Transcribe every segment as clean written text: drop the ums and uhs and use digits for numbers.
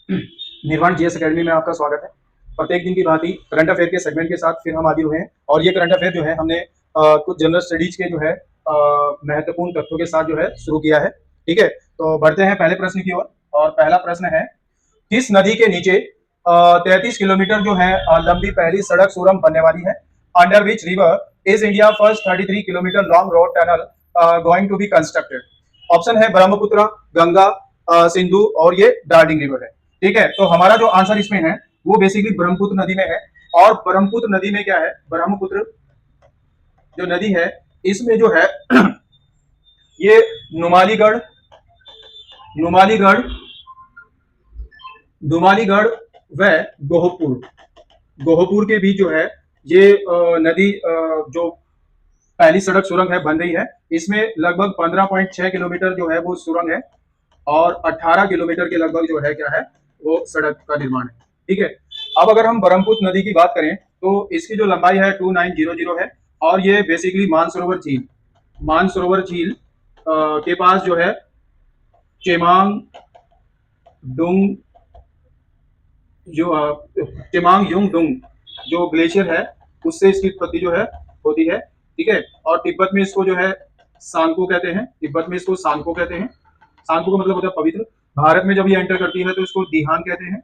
निर्वाण GS academy में आपका स्वागत है। प्रत्येक दिन की भांति करंट अफेयर के सेगमेंट के साथ फिर हम हाजिर हुए हैं और ये करंट अफेयर जो है हमने कुछ जनरल स्टडीज के जो है महत्वपूर्ण तथ्यों के साथ जो है शुरू किया है। ठीक है, तो बढ़ते हैं पहले प्रश्न की ओर। और पहला प्रश्न है, किस नदी के नीचे 33 किलोमीटर जो है लंबी पहली सड़क सुरंग बनने वाली है? Under which river is India first 33 kilometre long road tunnel going to be constructed? Option है ब्रह्मपुत्र, गंगा, सिंधु और ये डार्जिलिंग रिवर है। ठीक है, तो हमारा जो आंसर इसमें है वो बेसिकली ब्रह्मपुत्र नदी में है। और ब्रह्मपुत्र नदी में क्या है, ब्रह्मपुत्र जो नदी है इसमें जो है ये नुमालीगढ़ नुमालीगढ़ नुमालीगढ़ व गोहपुर गोहपुर के बीच जो है ये नदी जो पहली सड़क सुरंग है बन रही है। इसमें लगभग 15.6 किलोमीटर जो है वो सुरंग है और 18 किलोमीटर के लगभग जो है क्या है वो सड़क का निर्माण है। ठीक है, अब अगर हम ब्रह्मपुत्र नदी की बात करें तो इसकी जो लंबाई है 2900 है और ये बेसिकली मानसरोवर झील के पास जो है चेमांग डुंग चेमांग युंग डुंग जो ग्लेशियर है उससे इसकी उत्पत्ति जो है होती है। ठीक है, और तिब्बत में इसको जो है सांको कहते हैं। तिब्बत में इसको सांको कहते हैं। सांको का मतलब होता है पवित्र। भारत में जब ये एंटर करती है तो इसको दिहान कहते हैं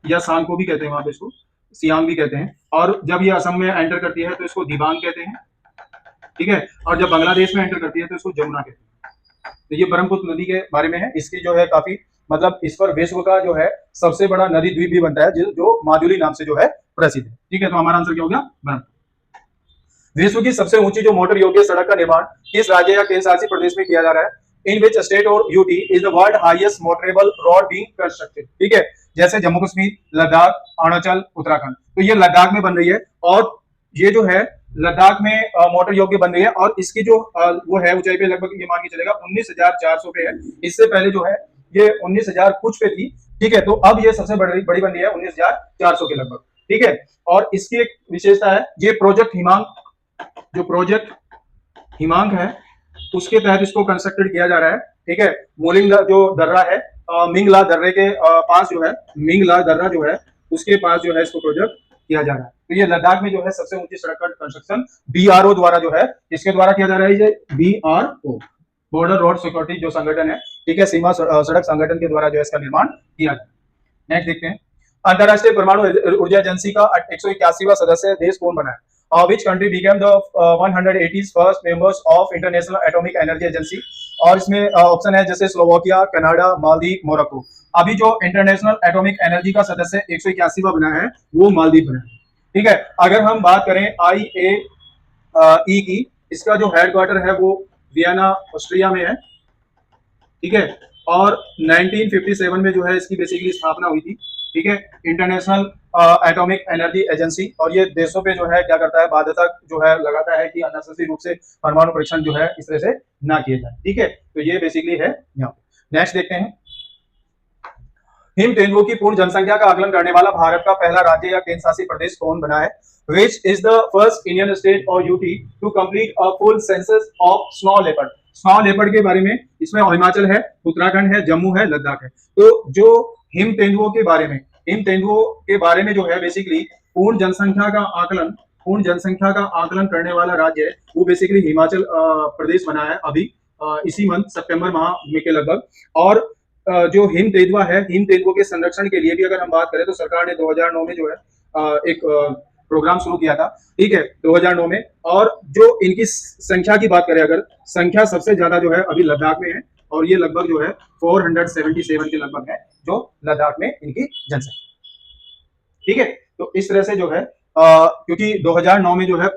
या सांको भी कहते हैं, वहां पे इसको सियांग भी कहते हैं। और जब ये असम में एंटर करती है तो इसको दिबांग कहते हैं। ठीक है, और जब बांग्लादेश में एंटर करती है तो इसको जमुना कहते हैं। तो ये ब्रह्मपुत्र नदी के बारे में है। इसकी जो है काफी मतलब इस पर विश्व का जो है सबसे बड़ा नदी द्वीप भी बनता है जो माजुली नाम से जो है प्रसिद्ध है। ठीक है, तो हमारा आंसर क्या हो गया, ब्रह्मपुत्र। विश्व की सबसे ऊंची जो मोटर योग्य सड़क का निर्माण किस राज्य या केंद्र शासित प्रदेश में किया जा रहा है? इन विच स्टेट और UT is the world highest motorable road being constructed? ठीक है, जैसे जम्मू कश्मीर, लद्दाख, अरुणाचल, उत्तराखंड। तो ये लद्दाख में बन रही है और ये जो है लद्दाख में मोटर योग्य बन रही है और इसकी जो वो है ऊंचाई पे लगभग ये मान के चलेगा 19,400 पे है। इससे पहले जो है ये 19,000 कुछ पे थी। ठीक है, तो अब ये सबसे बड़ी बन रही है 19,400 के लगभग। ठीक है, और इसकी एक विशेषता है, ये प्रोजेक्ट हिमांक है उसके तहत इसको कंस्ट्रक्टेड किया जा रहा है। ठीक है, मोलिंग जो दर्रा है मिंगला दर्रे के पास जो है मिंगला दर्रा जो है उसके पास जो है इसको प्रोजेक्ट किया जा रहा है। तो ये लद्दाख में जो है सबसे ऊंची सड़क का कंस्ट्रक्शन बीआरओ द्वारा जो है इसके द्वारा किया जा रहा है। ये बीआरओ बॉर्डर रोड सिक्योरिटी जो संगठन है, ठीक है, सीमा सड़क संगठन के द्वारा जो है इसका निर्माण किया जा रहा है। नेक्स्ट देखते हैं, अंतरराष्ट्रीय परमाणु ऊर्जा एजेंसी का 181वां सदस्य देश कौन बना है? Which country became the 180th first members of International Atomic Energy Agency? और इसमें ऑप्शन है जैसे स्लोवाकिया, कनाडा, मालदीव, मोरक्को। अभी जो इंटरनेशनल एटॉमिक एनर्जी का सदस्य 181वां बना है वो मालदीव बना है। ठीक है, अगर हम बात करें IAEA की, इसका जो हेडक्वार्टर है वो वियना ऑस्ट्रिया में है। ठीक है, और 1957 में जो है इसकी बेसिकली स्थापना हुई थी। ठीक है, इंटरनेशनल एटॉमिक एनर्जी एजेंसी। और ये देशों पे जो है क्या करता है, बाध्यता जो है लगाता है कि अननेसेसरी रूप से परमाणु परीक्षण जो है इस तरह से ना किए जाए। ठीक है, तो ये बेसिकली है यहाँ पे। नेक्स्ट देखते हैं, हिम तेंदुओं की पूर्ण जनसंख्या का आकलन करने वाला भारत का पहला राज्य या केंद्र शासित प्रदेश कौन बना है? Which is the first Indian state or UT to complete a full census of snow leopard? Snow leopard के बारे में इसमें हिमाचल है, उत्तराखंड है, जम्मू है, लद्दाख है। तो जो हिम तेंदुओं के बारे में जो है बेसिकली पूर्ण जनसंख्या का आकलन करने वाला राज्य है वो बेसिकली हिमाचल प्रदेश बना है अभी इसी मंथ सितंबर माह में के लगभग। और जो हिम तेंदुआ के संरक्षण के लिए भी अगर हम बात करें तो सरकार ने 2009 में जो है एक प्रोग्राम शुरू किया था। ठीक है, 2009 में। और जो इनकी संख्या की बात करें, अगर संख्या सबसे ज्यादा जो है अभी लद्दाख में है और ये लगभग जो है 477 के लगभग है जो लद्दाख में इनकी जनसंख्या। ठीक है, तो इस तरह से जो है क्योंकि 2009 में जो है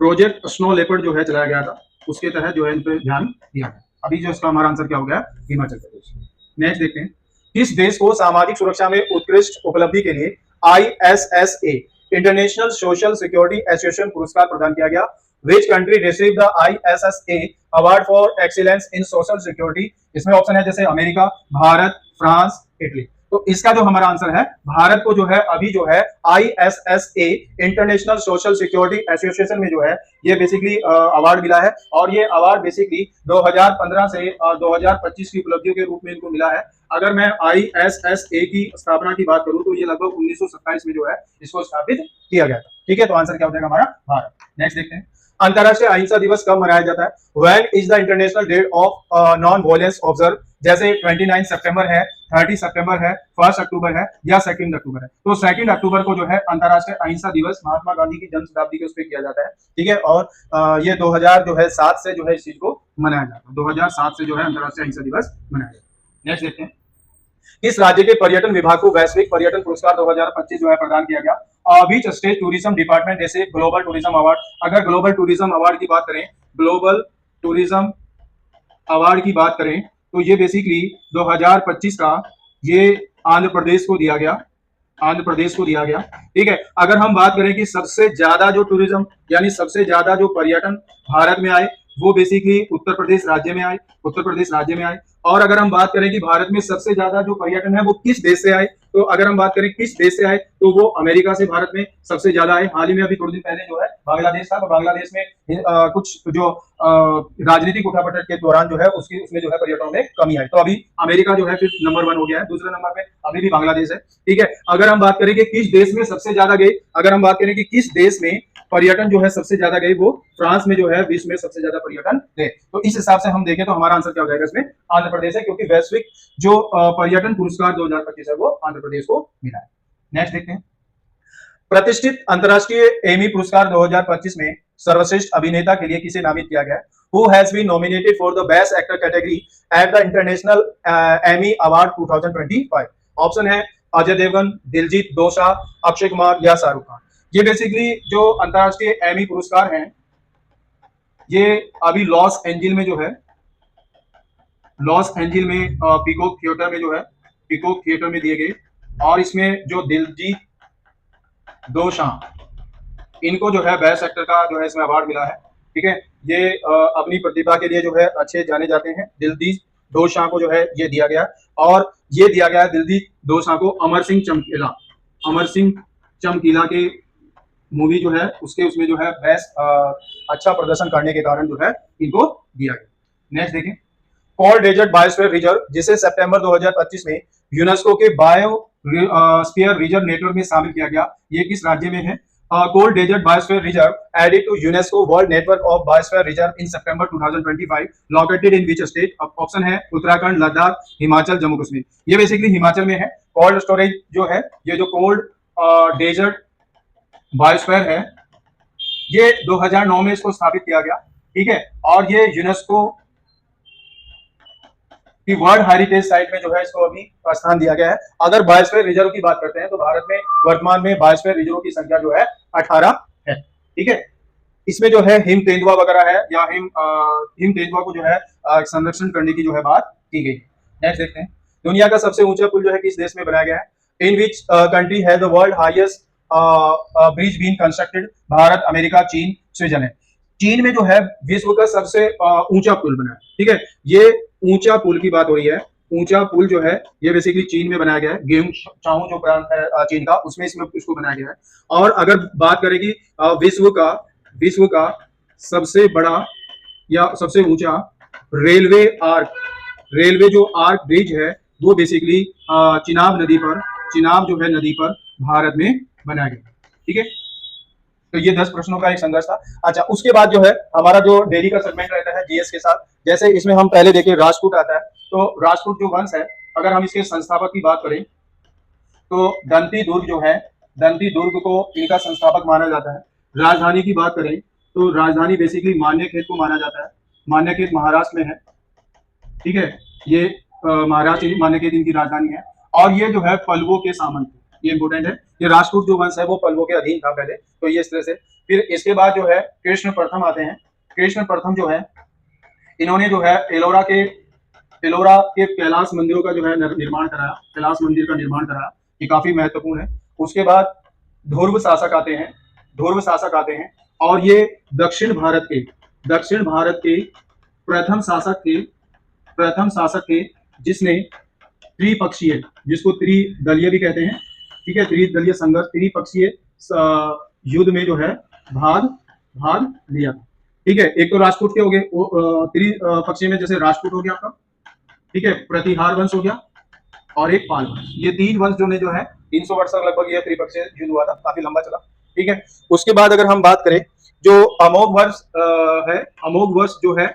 प्रोजेक्ट स्नो लेपर्ड जो है चलाया गया था, उसके तहत जो है इन पर ध्यान दिया गया। अभी जो इसका हमारा आंसर क्या हो गया, हिमाचल प्रदेश। नेक्स्ट देखते हैं, किस देश को सामाजिक सुरक्षा में उत्कृष्ट उपलब्धि के लिए ISSA international social security association पुरस्कार प्रदान किया गया? Which country received the ISSA award for excellence in social security? इसमें ऑप्शन है जैसे अमेरिका, भारत, फ्रांस, इटली। तो इसका जो हमारा आंसर है, भारत को जो है अभी जो है ISSA international social security association में जो है ये बेसिकली अवार्ड मिला है। और ये अवार्ड बेसिकली 2015 से 2025 की उपलब्धियों के रूप में इनको मिला है। अगर मैं ISSA की स्थापना की बात करूं तो ये लगभग 1927 में जो है इसको स्थापित किया गया था। ठीक है, तो आंसर क्या हो जाएगा हमारा? भारत। नेक्स्ट देखते हैं, अंतरराष्ट्रीय अहिंसा दिवस कब मनाया जाता है? When is the international day of non violence observe? जैसे 29 सितंबर है, 30 सितंबर है, 1 अक्टूबर है या 2 अक्टूबर है। तो 2 अक्टूबर को जो है अंतरराष्ट्रीय अहिंसा दिवस महात्मा गांधी की जन्म शताब्दी के उस पर किया जाता है। ठीक है, और ये 2000 जो है 7 से जो है इस चीज को मनाया जाता है। 2007 से जो है अंतरराष्ट्रीय अहिंसा दिवस मनाया जाता है। नेक्स्ट देखते हैं, किस राज्य के पर्यटन विभाग को वैश्विक पर्यटन पुरस्कार 2025 जो है प्रदान किया गया? बीच स्टेट टूरिज्म डिपार्टमेंट जैसे ग्लोबल टूरिज्म अवार्ड। अगर ग्लोबल टूरिज्म अवार्ड की बात करें, ग्लोबल टूरिज्म अवार्ड की बात करें तो ये बेसिकली 2025 का ये आंध्र प्रदेश को दिया गया, आंध्र प्रदेश को दिया गया। ठीक है, अगर हम बात करें कि सबसे ज्यादा जो टूरिज्म यानी सबसे ज्यादा जो पर्यटन भारत में आए वो बेसिकली उत्तर प्रदेश राज्य में आए, उत्तर प्रदेश राज्य में आए। और अगर हम बात करें कि भारत में सबसे ज्यादा जो पर्यटन है वो किस देश से आए, तो अगर हम बात करें किस देश से आए तो वो अमेरिका से भारत में सबसे ज्यादा आए। हाल ही में अभी थोड़े दिन पहले जो है बांग्लादेश था, तो बांग्लादेश में कुछ जो राजनीतिक उठापटक के दौरान जो है उसमें जो है पर्यटकों में कमी आई, तो अभी अमेरिका जो है फिर नंबर 1 हो गया है, दूसरे नंबर पे अभी भी बांग्लादेश है। ठीक है, अगर हम बात करें कि किस देश में सबसे ज्यादा गए, अगर हम बात करें कि किस देश में पर्यटन जो है सबसे ज्यादा गए, वो फ्रांस में जो है विश्व में सबसे ज्यादा पर्यटन गए। तो इस हिसाब से हम देखें तो हमारा आंसर क्या हो जाएगा इसमें? आंध्र प्रदेश है, क्योंकि वैश्विक जो पर्यटन पुरस्कार 2025 है वो आंध्र प्रदेश को मिला है। नेक्स्ट देखते हैं, प्रतिष्ठित अंतरराष्ट्रीय एमी पुरस्कार 2025 में सर्वश्रेष्ठ अभिनेता के लिए किसे नामित किया गया है? Who has been nominated for the Best Actor category at the International Emmy Award 2025? Option है अजय देवगन, दिलजीत दोसांझ, अक्षय कुमार या शाहरुख खान। ये बेसिकली जो अंतरराष्ट्रीय एमी पुरस्कार हैं ये अभी लॉस एंजिल में जो है, लॉस एंजिल में पीकॉक थिएटर में जो है, पीकॉक थिएटर में दिए गए। और इसमें जो दिलजीत दोसांझ इनको जो है बेस्ट एक्टर का जो है इसमें अवार्ड मिला है। ठीक है, ये अपनी प्रतिभा के लिए जो है अच्छे जाने जाते हैं। दिलजीत दोसांझ को जो है ये दिया गया, और ये दिया गया दिलजीत दोसांझ को अमर सिंह चमकीला, अमर सिंह चमकीला के मूवी जो है उसके उसमें जो है बेस्ट अच्छा प्रदर्शन करने के कारण जो है इनको दिया गया। नेक्स्ट देखें, कोल्ड डेजर्ट बायोस्फीयर रिजर्व जिसे सितंबर 2025 में यूनेस्को के बायोस्फीयर रिजर्व नेटवर्क में शामिल किया गया, ये किस राज्य में है? Cold desert biosphere reserve added to UNESCO world network of biosphere reserve in September 2025, located in which state? Option है उत्तराखंड, लद्दाख, हिमाचल, जम्मू कश्मीर। ये बेसिकली हिमाचल में है। कोल्ड स्टोरेज जो है, ये जो कोल्ड डेजर्ट बायोस्फीयर है ये 2009 में इसको स्थापित किया गया। ठीक है, और ये यूनेस्को कि वर्ल्ड हेरिटेज साइट में जो है इसको अभी स्थान दिया गया है। अगर बायोस्फीयर रिजर्व की बात करते हैं तो भारत में वर्तमान में बायोस्फीयर रिजर्व की संख्या जो है 18 है। ठीक है, इसमें जो है हिम तेंदुआ वगैरह है या हिम तेंदुआ को जो है संरक्षण करने की जो है बात की गई। नेक्स्ट देखते हैं, दुनिया का सबसे ऊंचा पुल जो है किस देश में बनाया गया है? In which country has the world highest bridge been constructed? Bharat, America, चीन, स्विट्जरलैंड। चीन में जो है विश्व का सबसे ऊंचा पुल बना है। ठीक है, ये ऊंचा पुल की बात हो रही है। ऊंचा पुल जो है ये बेसिकली चीन में बनाया गया है, गेहूं जो प्रांत है चीन का उसमें इसमें इसको बनाया गया है। और अगर बात करें कि विश्व का सबसे बड़ा या सबसे ऊंचा रेलवे जो आर्क ब्रिज है वो बेसिकली चिनाब जो है नदी पर भारत में बनाया गया। ठीक है, तो ये 10 प्रश्नों का एक संघर्ष था। अच्छा, उसके बाद जो है हमारा जो डेली का सेगमेंट रहता है जीएस के साथ, जैसे इसमें हम पहले देखें राजपूत आता है, तो राजपूत जो वंश है अगर हम इसके संस्थापक की बात करें तो दंती दुर्ग जो है, दंती दुर्ग को इनका संस्थापक माना जाता है। राजधानी की बात करें तो राजधानी बेसिकली मान्यखेत को माना जाता है। मान्यखेत महाराष्ट्र में है। ठीक है, ये महाराष्ट्र मान्यखेत इनकी राजधानी है। और ये जो है पल्लवों के सामंत, ये इंपोर्टेंट है। ये राजपूत जो वंश है वो पल्लवों के अधीन था पहले, तो ये इस तरह से। फिर इसके बाद जो है कृष्ण प्रथम आते हैं। कृष्ण प्रथम जो है इन्होंने जो है एलोरा के कैलाश मंदिरों का जो है निर्माण कराया, कैलाश मंदिर का निर्माण कराया, ये काफी महत्वपूर्ण है। उसके बाद ध्रुव शासक आते हैं और ये दक्षिण भारत के प्रथम शासक थे जिसने त्रिपक्षीय, जिसको त्रिदलीय भी कहते हैं। ठीक है, त्रिदलीय संघर्ष, त्रिपक्षीय युद्ध में जो है भाग लिया। ठीक है, एक तो राजपूत के हो गए, त्रिपक्षीय में जैसे राजपूत हो गया आपका, ठीक है, प्रतिहार वंश हो गया, और एक पाल वंश। ये 3 वंश जो है 300 वर्ष तक लगभग ये त्रिपक्षीय युद्ध हुआ था, काफी लंबा चला। ठीक है, उसके बाद अगर हम बात करें जो अमोघ वर्ष है, अमोघ वर्ष जो है,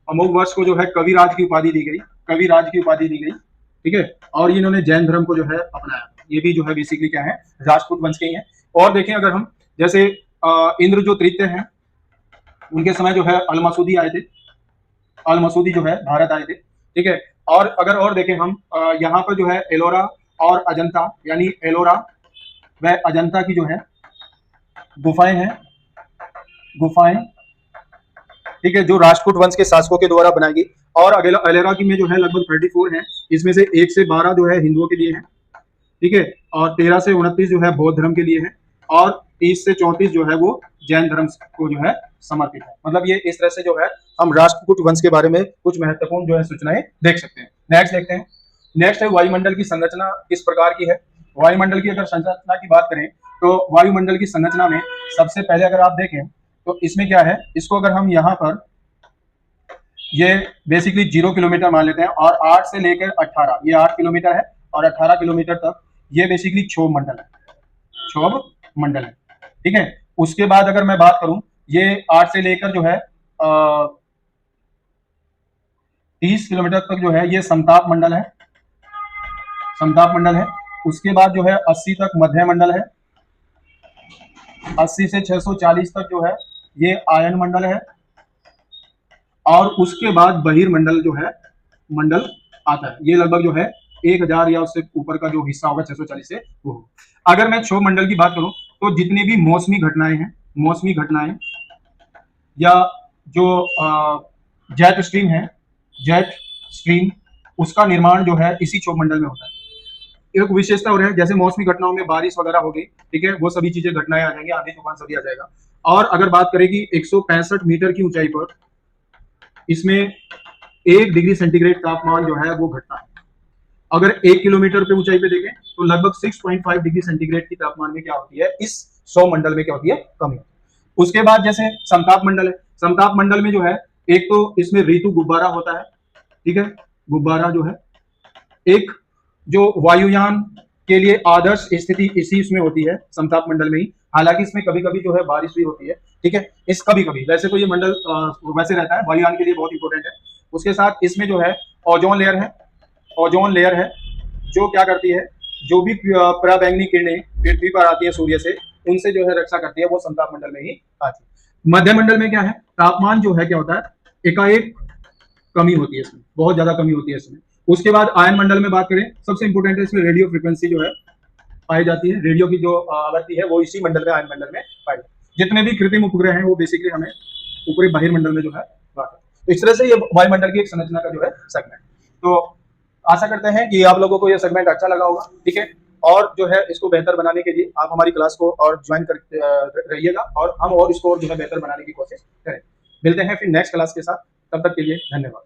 अमोघ वर्ष को जो है कविराज की उपाधि दी गई, कविराज की उपाधि दी गई। ठीक है, और इन्होंने जैन धर्म को जो है अपनाया। ये भी जो है बेसिकली क्या है, राजपूत वंश के ही है। और देखें अगर हम, जैसे इंद्र जो तृतीय हैं, उनके समय जो है अल मसूदी आए थे, अल मसूदी जो है भारत आए थे। ठीक है, और अगर और देखें हम, यहाँ पर जो है एलोरा और अजंता, यानी एलोरा व अजंता की जो है गुफाएं हैं, गुफाएं, ठीक है, जो राजपूत वंश के शासकों के द्वारा बनाई गई। और एलोरा की में जो है लगभग 34 है, इसमें से 1 से 12 जो है हिंदुओं के लिए है। ठीक है, और 13 से 29 जो है बौद्ध धर्म के लिए है, और 30 से 34 जो है वो जैन धर्म को जो है समर्पित है। मतलब ये इस तरह से जो है हम राष्ट्रकूट वंश के बारे में कुछ महत्वपूर्ण जो है सूचनाएं देख सकते हैं। नेक्स्ट देखते हैं। नेक्स्ट है वायुमंडल की संरचना किस प्रकार की है। वायुमंडल की अगर संरचना की बात करें तो वायुमंडल की संरचना में सबसे पहले अगर आप देखें तो इसमें क्या है, इसको अगर हम यहाँ पर ये बेसिकली 0 किलोमीटर मान लेते हैं, और 8 से लेकर 18, ये 8 किलोमीटर है, और 18 किलोमीटर तक ये बेसिकली क्षोभ मंडल है, क्षोभ मंडल है। ठीक है, उसके बाद अगर मैं बात करूं, ये 8 से लेकर जो है 30 किलोमीटर तक जो है ये समताप मंडल है, समताप मंडल है। उसके बाद जो है 80 तक मध्य मंडल है, 80 से 640 तक जो है ये आयन मंडल है, और उसके बाद बहिर्मंडल जो है मंडल आता है, ये लगभग जो है 1000 या उससे ऊपर का जो हिस्सा होगा 640 से वो। अगर मैं क्षोभ मंडल की बात करूं तो जितनी भी मौसमी घटनाएं हैं, मौसमी घटनाएं या जो जेट स्ट्रीम है, जेट स्ट्रीम, उसका निर्माण जो है इसी क्षोभ मंडल में होता है। एक विशेषता और है, जैसे मौसमी घटनाओं में बारिश वगैरह हो गई, ठीक है, वो सभी चीजें घटनाएं आ जाएंगी, आंधी तूफान सभी आ जाएगा। और अगर बात करें कि 165 मीटर की ऊंचाई पर इसमें 1 डिग्री सेंटीग्रेड तापमान जो है वो घटता है। अगर 1 किलोमीटर पे ऊंचाई पे देखें तो लगभग 6.5 डिग्री सेंटीग्रेड की तापमान में क्या होती है, इस सौ मंडल में क्या होती है, कमी। उसके बाद जैसे समताप मंडल है, समताप मंडल में जो है एक तो इसमें ऋतु गुब्बारा होता है। ठीक है, गुब्बारा जो है एक जो वायुयान के लिए आदर्श स्थिति इसी इसमें होती है, समताप मंडल में ही। हालांकि इसमें कभी कभी जो है बारिश भी होती है। ठीक है, इस कभी कभी, वैसे तो ये मंडल वैसे रहता है, वायुयान के लिए बहुत इंपॉर्टेंट है। उसके साथ इसमें जो है ओजोन लेयर है, ओजोन लेयर है, जो क्या करती है, जो भी पराबैंगनी किरणें पृथ्वी पर आती है सूर्य से, उनसे जो है रक्षा करती है, वो समताप मंडल में ही आती है। मध्य मंडल में क्या है, तापमान जो है क्या होता है, एकाएक कमी होती है, इसमें बहुत ज्यादा कमी होती है इसमें। उसके बाद आयन मंडल में बात करें, सबसे इंपॉर्टेंट है, इसमें रेडियो फ्रीक्वेंसी जो है पाई जाती है, रेडियो की जो आवृत्ति है वो इसी मंडल में, आयन मंडल में पाई जाती है। जितने भी कृत्रिम उपग्रह हैं वो बेसिकली हमें ऊपरी बहिर्मंडल में जो है बात है। तो इस तरह से ये वायुमंडल की एक संरचना का जो है सेगमेंट। तो आशा करते हैं कि आप लोगों को ये सेगमेंट अच्छा लगा होगा। ठीक है, और जो है इसको बेहतर बनाने के लिए आप हमारी क्लास को और ज्वाइन कर रहिएगा, और हम और इसको जो है बेहतर बनाने की कोशिश करें। मिलते हैं फिर नेक्स्ट क्लास के साथ, तब तक के लिए धन्यवाद।